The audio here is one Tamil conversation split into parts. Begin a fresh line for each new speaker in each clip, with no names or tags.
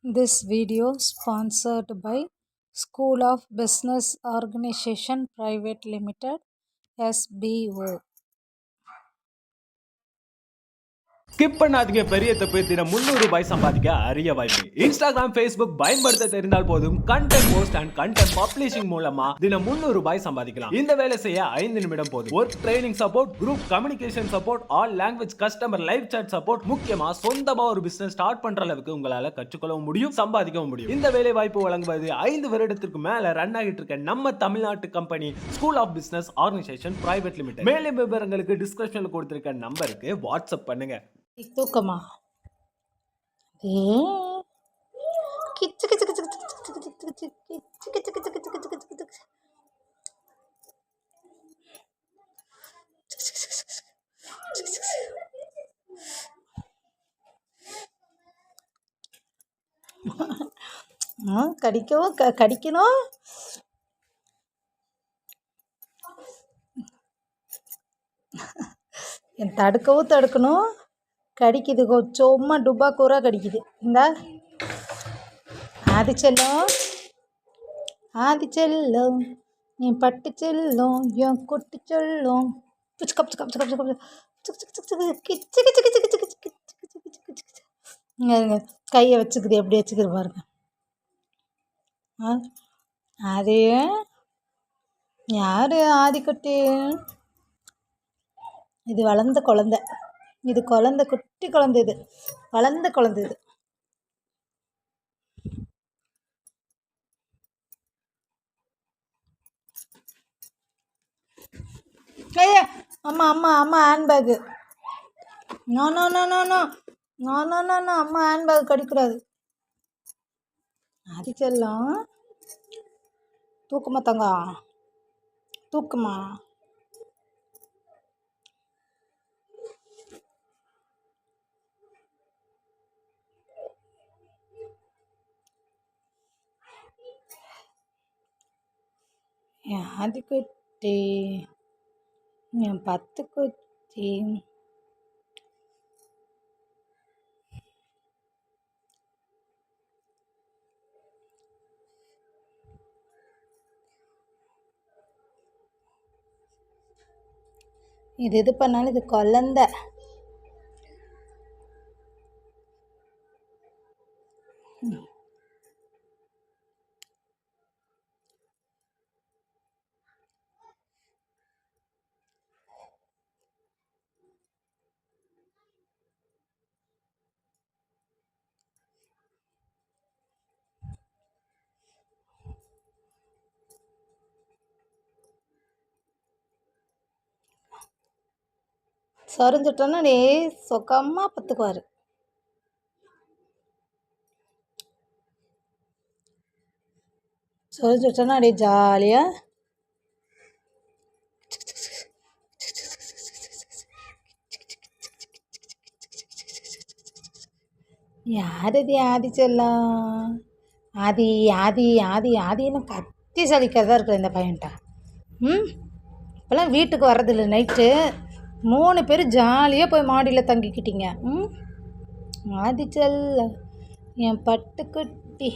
This video sponsored by School of Business Organization Private Limited SBO.
Skip பண்ணாதீங்க. பெரிய தப்பு. தினம் 300 ரூபாய் சம்பாதிக்க அரிய வாய்ப்பு. இன்ஸ்டாகிராம், ஃபேஸ்புக் பயன்படுத்த தெரிந்தால் போதும் content post and content publishing மூலமா தினம் 300 ரூபாய் சம்பாதிக்கலாம். இந்த வேலை செய்ய 5 நிமிடம் போதும். Work training support, group communication support, all language customer live chat support, முக்கியமா சொந்தமா ஒரு பிசினஸ் ஸ்டார்ட் பண்ற அளவுக்கு உங்களால கற்றுக்கொள்ளவும் முடியும், சம்பாதிக்கவும் முடியும். இந்த வேலை வாய்ப்பு வழங்குவது 5 வருடத்திற்கு மேல ரன் ஆகிட்டு இருக்க நம்ம தமிழ்நாட்டு company school of business organisation private limited. மேலும் விவரங்களுக்கு டிஸ்கிரிப்ஷன்ல கொடுத்திருக்க நம்பருக்கு வாட்ஸ்அப் பண்ணுங்க.
தூக்கமா கிச்சு கிச்சு கிச்சு கிச்சு கிச்சு கிச்சு கிச்சு கிச்சு கிச்சு கிச்சு கிச்சு கிச்சு கடிக்கவும் கடிக்கணும். என் தடுக்கவும் தடுக்கணும். கடிக்குது, சும்மா டுபா கூறா கடிக்குது. இந்த ஆதி செல்லும் என் பட்டு செல்லும் என் கொட்டு செல்லும் கையை வச்சுக்குது, எப்படி வச்சுக்குது பாருங்க. அது யாரு? ஆதிக்குட்டி. இது வளர்ந்த குழந்தை, இது குழந்தை, குட்டி குழந்தை, இது வளர்ந்த குழந்தை. இது ஏ அம்மா அம்மா அம்மா handbag. No no no no no no no no no அம்மா ஹேண்ட்பேக் கடிக்கூடாது. அது செல்லம். தூக்கமா தங்க, தூக்கமா. என் ஆதிக்குட்டி, என் பத்து குட்டி. இது பண்ணாலும் இது குழந்தை. சொரிஞ்சிட்டோன்னா நீ சொக்கமாக பத்துக்குவார். சொரிஞ்சிட்டோன்னா அப்படியே ஜாலியாக யார் இது? ஆதி செல்லம். ஆதி ஆதி ஆதி ஆதின்னு கத்தி சலிக்கிறதா இருக்கிற இந்த பையன்ட்ட. இப்போல்லாம் வீட்டுக்கு வர்றதில்லை. நைட்டு 3 பேர் ஜாலியாக போய் மாடியில் தங்கிக்கிட்டீங்க. ஆதி செல்லம் என் பட்டுக்குட்டி.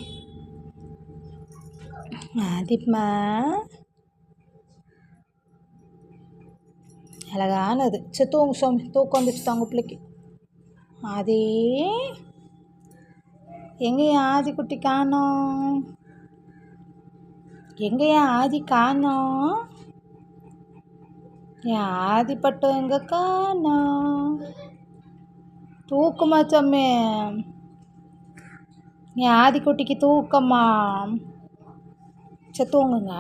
ஆதிம்மா அழகானது. சரி தூங்கு சோமி, தூக்கம் வந்துச்சு தாங்க பிள்ளைக்கு. ஆதி எங்கேயா ஆதிக்குட்டி காணோம்? எங்கேயா ஆதி காணோம்? என் ஆதிப்பட்டம் எங்கே காணோம்? தூக்கமா சம்மே? என் ஆதிக்குட்டிக்கு தூக்கமா? சரி தூங்குங்க.